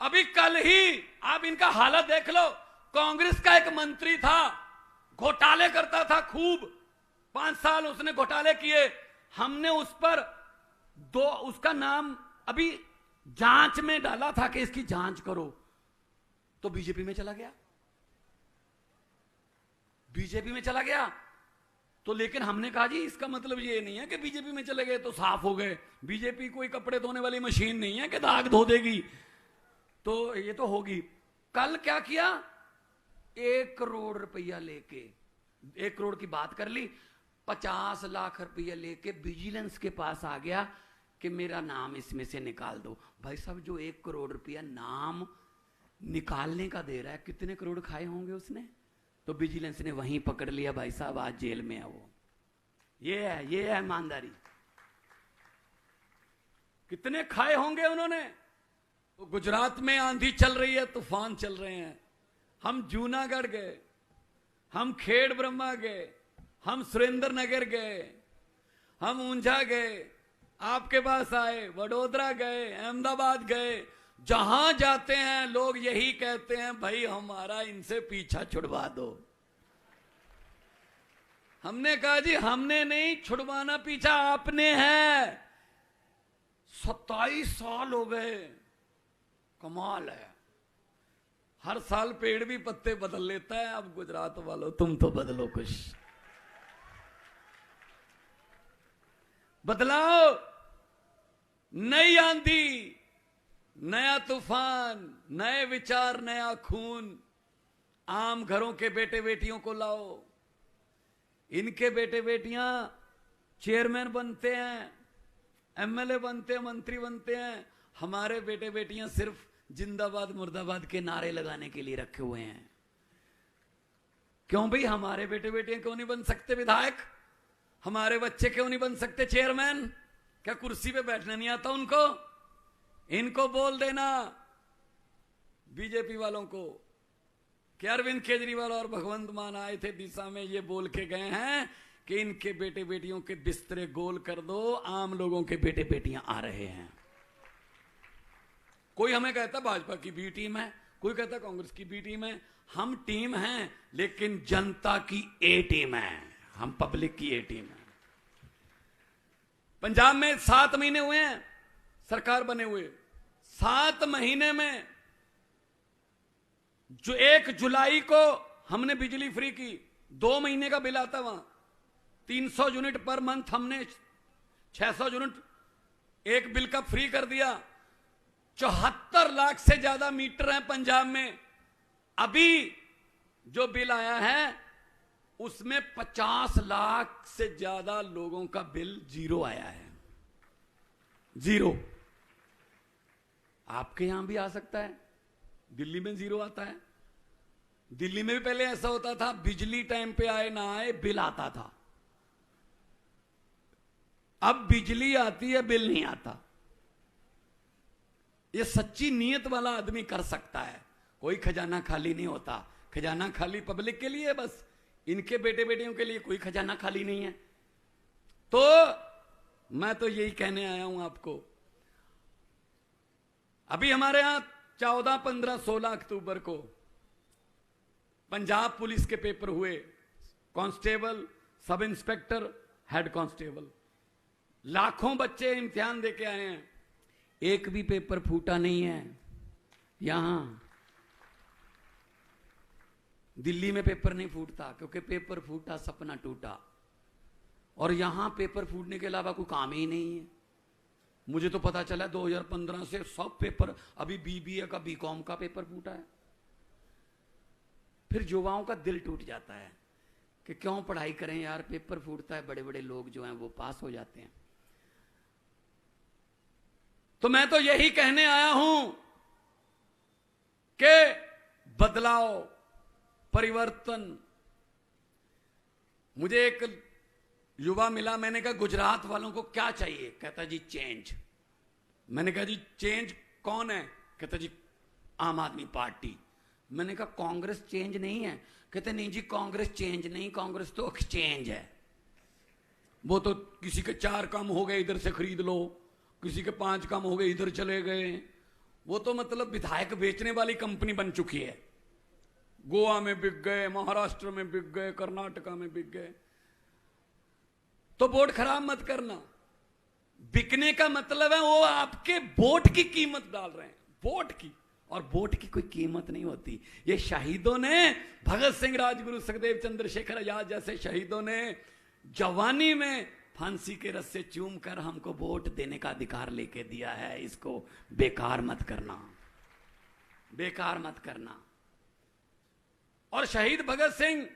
अभी कल ही आप इनका हालत देख लो। कांग्रेस का एक मंत्री था, घोटाले करता था खूब, 5 साल उसने घोटाले किए। हमने उस पर उसका नाम अभी जांच में डाला था कि इसकी जांच करो, तो बीजेपी में चला गया, बीजेपी में चला गया। तो लेकिन हमने कहा जी इसका मतलब ये नहीं है कि बीजेपी में चले गए तो साफ हो गए। बीजेपी कोई कपड़े धोने वाली मशीन नहीं है कि दाग धो देगी, तो ये तो होगी। कल क्या किया, 1 करोड़ रुपया लेके, 1 करोड़ की बात कर ली, 50 लाख रुपया लेके विजिलेंस के पास आ गया कि मेरा नाम इसमें से निकाल दो। भाई साहब, जो 1 करोड़ रुपया नाम निकालने का दे रहा है, कितने करोड़ खाए होंगे उसने? तो विजिलेंस ने वहीं पकड़ लिया, भाई साहब आज जेल में है वो। ये है ईमानदारी। कितने खाए होंगे उन्होंने। तो गुजरात में आंधी चल रही है, तूफान चल रहे हैं, हम जूनागढ़ गए, हम खेड़ ब्रह्मा गए, हम सुरेंद्र नगर गए, हम ऊंझा गए, आपके पास आए, वडोदरा गए, अहमदाबाद गए। जहां जाते हैं लोग यही कहते हैं, भाई हमारा इनसे पीछा छुड़वा दो। हमने कहा जी हमने नहीं छुड़वाना पीछा, आपने है। 27 साल हो गए, कमाल है। हर साल पेड़ भी पत्ते बदल लेता है। अब गुजरात वालों तुम तो बदलो कुछ, बदलाओ। नई आंधी, नया तूफान, नए विचार, नया खून। आम घरों के बेटे बेटियों को लाओ। इनके बेटे बेटियां चेयरमैन बनते हैं, एमएलए बनते हैं, मंत्री बनते हैं। हमारे बेटे बेटियां सिर्फ जिंदाबाद मुर्दाबाद के नारे लगाने के लिए रखे हुए हैं। क्यों भाई, हमारे बेटे बेटियां क्यों नहीं बन सकते विधायक? हमारे बच्चे क्यों नहीं बन सकते चेयरमैन? क्या कुर्सी पे बैठना नहीं आता उनको? इनको बोल देना बीजेपी वालों को कि अरविंद केजरीवाल और भगवंत मान आए थे दिशा में, ये बोल के गए हैं कि इनके बेटे बेटियों के बिस्तरे गोल कर दो, आम लोगों के बेटे बेटियां आ रहे हैं। कोई हमें कहता भाजपा की बी टीम है, कोई कहता कांग्रेस की बी टीम है। हम टीम हैं, लेकिन जनता की ए टीम है, हम पब्लिक की ए टीम है। पंजाब में 7 महीने हुए हैं सरकार बने हुए। 7 महीने में जो 1 जुलाई को हमने बिजली फ्री की, 2 महीने का बिल आता वहां, 300 यूनिट पर मंथ, हमने 600 यूनिट एक बिल का फ्री कर दिया। 74 लाख से ज्यादा मीटर हैं पंजाब में। अभी जो बिल आया है उसमें 50 लाख से ज्यादा लोगों का बिल जीरो आया है, जीरो। आपके यहां भी आ सकता है, दिल्ली में जीरो आता है। दिल्ली में भी पहले ऐसा होता था, बिजली टाइम पे आए ना आए बिल आता था। अब बिजली आती है, बिल नहीं आता। ये सच्ची नीयत वाला आदमी कर सकता है। कोई खजाना खाली नहीं होता। खजाना खाली पब्लिक के लिए, बस इनके बेटे बेटियों के लिए कोई खजाना खाली नहीं है। तो मैं तो यही कहने आया हूं आपको। अभी हमारे यहां 14, 15, 16 अक्टूबर को पंजाब पुलिस के पेपर हुए, constable, sub inspector, head constable. लाखों बच्चे इम्तिहान देके आए हैं, एक भी पेपर फूटा नहीं है। यहां दिल्ली में पेपर नहीं फूटता, क्योंकि पेपर फूटा सपना टूटा। और यहां पेपर फूटने के अलावा कोई काम ही नहीं है। मुझे तो पता चला 2015 से सब पेपर, अभी बीबीए का, बीकॉम का पेपर फूटा है। फिर युवाओं का दिल टूट जाता है कि क्यों पढ़ाई करें यार, पेपर फूटता है, बड़े बड़े लोग जो हैं वो पास हो जाते हैं। तो मैं तो यही कहने आया हूं कि बदलाव, परिवर्तन। मुझे एक युवा मिला, मैंने कहा गुजरात वालों को क्या चाहिए? कहता जी चेंज। मैंने कहा जी चेंज कौन है? कहता जी आम आदमी पार्टी। मैंने कहा कांग्रेस चेंज नहीं है? कहते नहीं जी कांग्रेस चेंज नहीं, कांग्रेस तो एक्सचेंज है। वो तो किसी के 4 काम हो गए इधर से खरीद लो, किसी के 5 काम हो गए इधर चले गए। वो तो मतलब विधायक बेचने वाली कंपनी बन चुकी है। गोवा में बिक गए, महाराष्ट्र में बिक गए, कर्नाटका में बिक गए। तो वोट खराब मत करना। बिकने का मतलब है वो आपके वोट की कीमत डाल रहे हैं, वोट की। और वोट की कोई कीमत नहीं होती। ये शहीदों ने, भगत सिंह, राजगुरु, सुखदेव, चंद्रशेखर आजाद जैसे शहीदों ने जवानी में फांसी के रस्से चूम कर हमको वोट देने का अधिकार लेके दिया है। इसको बेकार मत करना, बेकार मत करना। और शहीद भगत सिंह,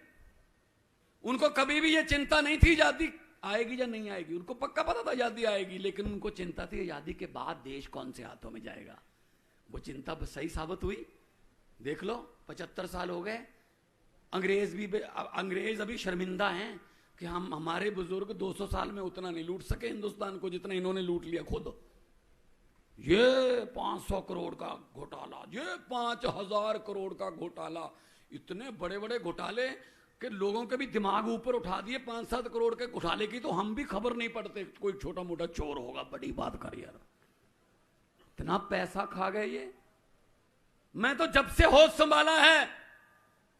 उनको कभी भी ये चिंता नहीं थी आजादी आएगी या नहीं आएगी। उनको पक्का पता था आजादी आएगी, लेकिन उनको चिंता थी आजादी के बाद देश कौन से हाथों में जाएगा। वो चिंता सही साबित हुई। देख लो 75 साल हो गए, अंग्रेज अभी शर्मिंदा हैं कि हमारे बुजुर्ग 200 साल में उतना नहीं लूट सके हिंदुस्तान को जितना इन्होंने लूट लिया खुद। ये 500 करोड़ का घोटाला, ये 5000 करोड़ का घोटाला, इतने बड़े बड़े घोटाले कि लोगों के भी दिमाग ऊपर उठा दिए। 5-7 करोड़ के घोटाले की तो हम भी खबर नहीं पड़ते, कोई छोटा मोटा चोर होगा, बड़ी बात कर यार, इतना पैसा खा गए ये। मैं तो जब से होश संभाला है,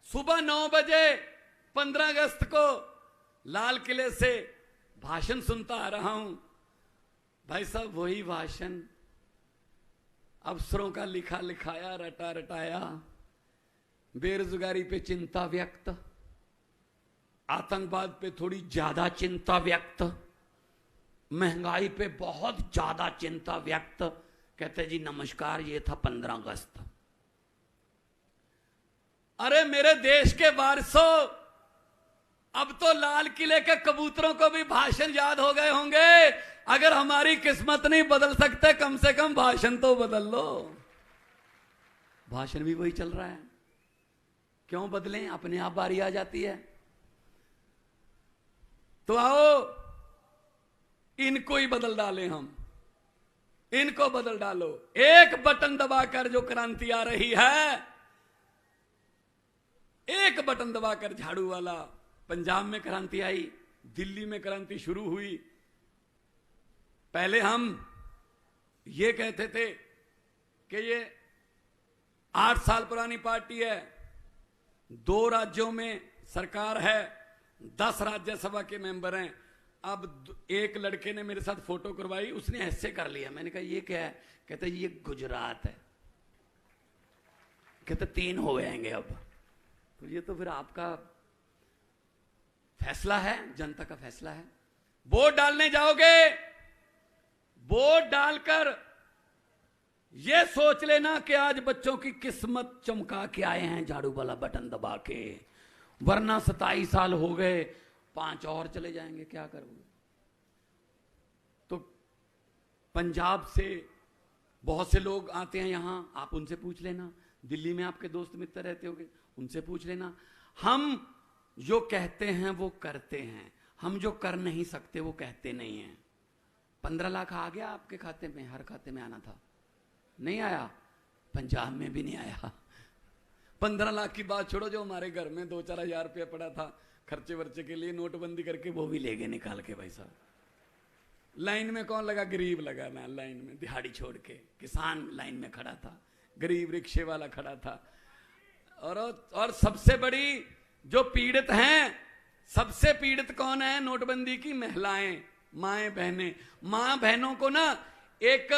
सुबह 9 बजे 15 अगस्त को लाल किले से भाषण सुनता आ रहा हूं। भाई साहब वही भाषण, अफसरों का लिखा लिखाया, रटा रटाया, बेरोजगारी पे चिंता व्यक्त, आतंकवाद पे थोड़ी ज्यादा चिंता व्यक्त, महंगाई पे बहुत ज्यादा चिंता व्यक्त। कहते जी नमस्कार, ये था 15 अगस्त। अरे मेरे देश के वारसों, अब तो लाल किले के कबूतरों को भी भाषण याद हो गए होंगे। अगर हमारी किस्मत नहीं बदल सकते, कम से कम भाषण तो बदल लो। भाषण भी वही चल रहा है, क्यों बदलें, अपने आप बारी आ जाती है। तो आओ इनको ही बदल डालें हम, इनको बदल डालो। एक बटन दबाकर जो क्रांति आ रही है, एक बटन दबाकर झाड़ू वाला। पंजाब में क्रांति आई, दिल्ली में क्रांति शुरू हुई। पहले हम ये कहते थे कि ये 8 साल पुरानी पार्टी है, 2 राज्यों में सरकार है, 10 राज्यसभा के मेंबर हैं। अब एक लड़के ने मेरे साथ फोटो करवाई, उसने ऐसे कर लिया। मैंने कहा ये क्या है? कहते ये गुजरात है। कहते 3 हो जाएंगे अब। तो ये तो फिर आपका फैसला है, जनता का फैसला है। वोट डालने जाओगे, वोट डालकर ये सोच लेना कि आज बच्चों की किस्मत चमका के आए हैं झाड़ू वाला बटन दबा के, वरना 27 साल हो गए, 5 और चले जाएंगे, क्या करोगे? तो पंजाब से बहुत से लोग आते हैं यहां, आप उनसे पूछ लेना। दिल्ली में आपके दोस्त मित्र रहते होंगे, उनसे पूछ लेना। हम जो कहते हैं वो करते हैं, हम जो कर नहीं सकते वो कहते नहीं हैं। 15 लाख आ गया आपके खाते में, हर खाते में आना था, नहीं आया। पंजाब में भी नहीं आया। 15 लाख की बात छोड़ो, जो हमारे घर में 2-4 हजार रुपया पड़ा था खर्चे वर्चे के लिए, नोटबंदी करके वो भी ले गए निकाल के। भाई साहब लाइन में कौन लगा? गरीब लगा ना लाइन में, दिहाड़ी छोड़ के। किसान लाइन में खड़ा था, गरीब रिक्शे वाला खड़ा था। और सबसे बड़ी जो पीड़ित हैं, सबसे पीड़ित कौन है नोटबंदी की? महिलाएं, माएं, बहनें। मां बहनों को ना एक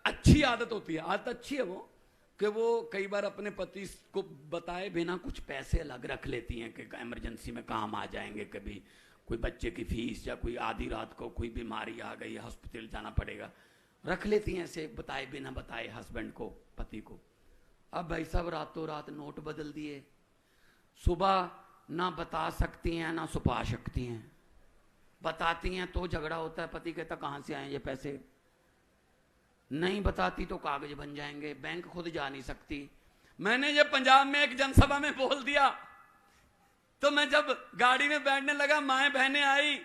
अच्छी आदत होती है, आदत अच्छी है वो, कि वो कई बार अपने पति को बताए बिना कुछ पैसे अलग रख लेती हैं कि इमरजेंसी में काम आ जाएंगे। कभी कोई बच्चे की फीस या कोई आधी रात को कोई बीमारी आ गई, हॉस्पिटल जाना पड़ेगा, रख लेती हैं ऐसे बताए बिना बताए हस्बैंड को, पति को। अब भाई साहब रातों रात नोट बदल दिए। सुबह ना बता सकती हैं ना छुपा सकती हैं। बताती हैं तो झगड़ा होता है, पति कहता कहां से आए ये पैसे। नहीं बताती तो कागज बन जाएंगे, बैंक खुद जा नहीं सकती। मैंने ये पंजाब में एक जनसभा में बोल दिया, तो मैं जब गाड़ी में बैठने लगा, माएं बहनें आई,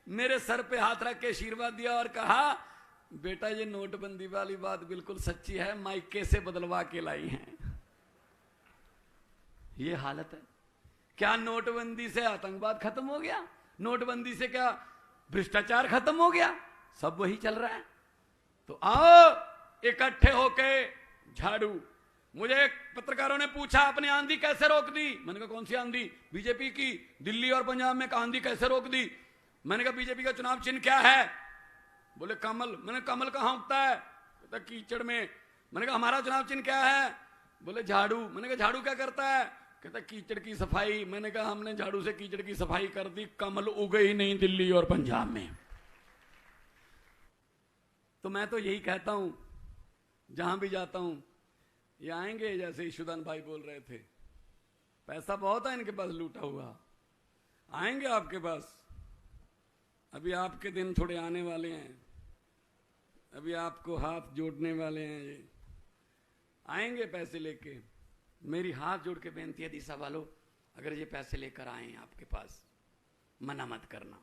मेरे सर पे हाथ रख के आशीर्वाद दिया और कहा बेटा ये नोटबंदी वाली बात बिल्कुल सच्ची है, माइके से बदलवा के लाई हैं। ये हालत है। क्या नोटबंदी से आतंकवाद खत्म हो गया? नोटबंदी से क्या भ्रष्टाचार खत्म हो गया? सब वही चल रहा है। तो आओ इकट्ठे होके झाड़ू। मुझे पत्रकारों ने पूछा आपने आंधी कैसे रोक दी? मैंने कहा कौन सी आंधी? बीजेपी की। दिल्ली और पंजाब में आंधी कैसे रोक दी? मैंने कहा बीजेपी का चुनाव चिन्ह क्या है? बोले कमल। मैंने कमल कहां उगता है? कहता कीचड़ में। मैंने कहा हमारा चुनाव चिन्ह क्या है? बोले झाड़ू। मैंने कहा झाड़ू क्या करता है? कहता कीचड़ की सफाई। मैंने कहा हमने झाड़ू से कीचड़ की सफाई कर दी, कमल उगे ही नहीं दिल्ली और पंजाब में। तो मैं तो यही कहता हूं, जहां भी जाता हूं, ये आएंगे जैसे ईशुदान भाई बोल रहे थे, पैसा बहुत है इनके पास लूटा हुआ, आएंगे आपके पास। अभी आपके दिन थोड़े आने वाले हैं, अभी आपको हाथ जोड़ने वाले हैं, ये आएंगे पैसे लेके। मेरी हाथ जोड़ के बेनती है दिशा वालों, अगर ये पैसे लेकर आए आपके पास, मना मत करना,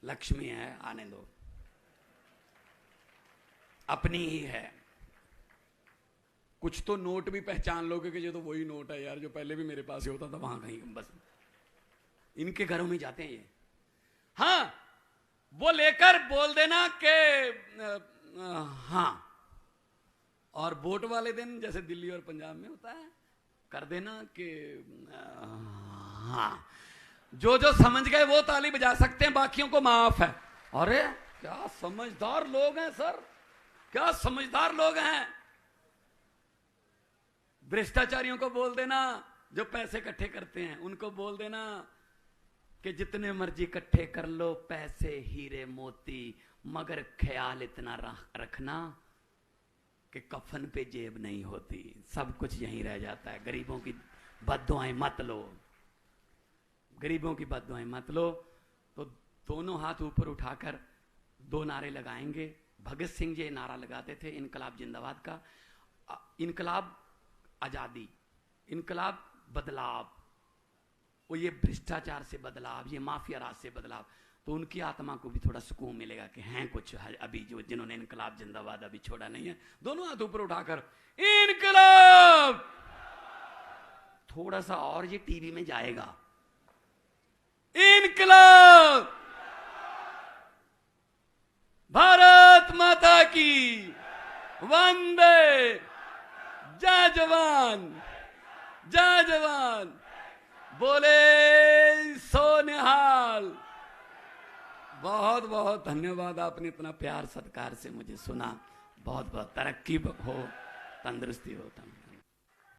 लक्ष्मी है, आने दो, अपनी ही है। कुछ तो नोट भी पहचान लोगे कि ये तो वही नोट है यार जो पहले भी मेरे पास ही होता था, वहां कहीं बस इनके घरों में जाते हैं ये। हाँ, वो लेकर बोल देना कि हाँ, और वोट वाले दिन जैसे दिल्ली और पंजाब में होता है, कर देना कि हाँ। जो जो समझ गए वो ताली बजा सकते हैं, बाकियों को माफ है। अरे क्या समझदार लोग हैं सर, क्या समझदार लोग हैं। भ्रष्टाचारियों को बोल देना, जो पैसे इकट्ठे करते हैं उनको बोल देना कि जितने मर्जी इकट्ठे कर लो पैसे, हीरे मोती, मगर ख्याल इतना रखना कि कफन पे जेब नहीं होती, सब कुछ यहीं रह जाता है। गरीबों की बद्दुआएं मत लो, गरीबों की बद्दुआएं मत लो। तो दोनों हाथ ऊपर उठाकर दो नारे लगाएंगे। भगत सिंह जी नारा लगाते थे इनकलाब जिंदाबाद का, इनकलाब आजादी, इनकलाब बदलाव, वो ये भ्रष्टाचार से बदलाव, ये माफिया राज से बदलाव। तो उनकी आत्मा को भी थोड़ा सुकून मिलेगा कि हैं कुछ अभी जो जिन्होंने इनकलाब जिंदाबाद अभी छोड़ा नहीं है। दोनों हाथ ऊपर उठाकर इनकलाब, थोड़ा सा और ये टीवी में जाएगा, इनकलाब, भारत माता की वंदे, जय जवान, जय जवान, बोले सो निहाल। बहुत बहुत धन्यवाद, आपने इतना प्यार सत्कार से मुझे सुना। बहुत बहुत तरक्की हो, तंदुरुस्ती हो।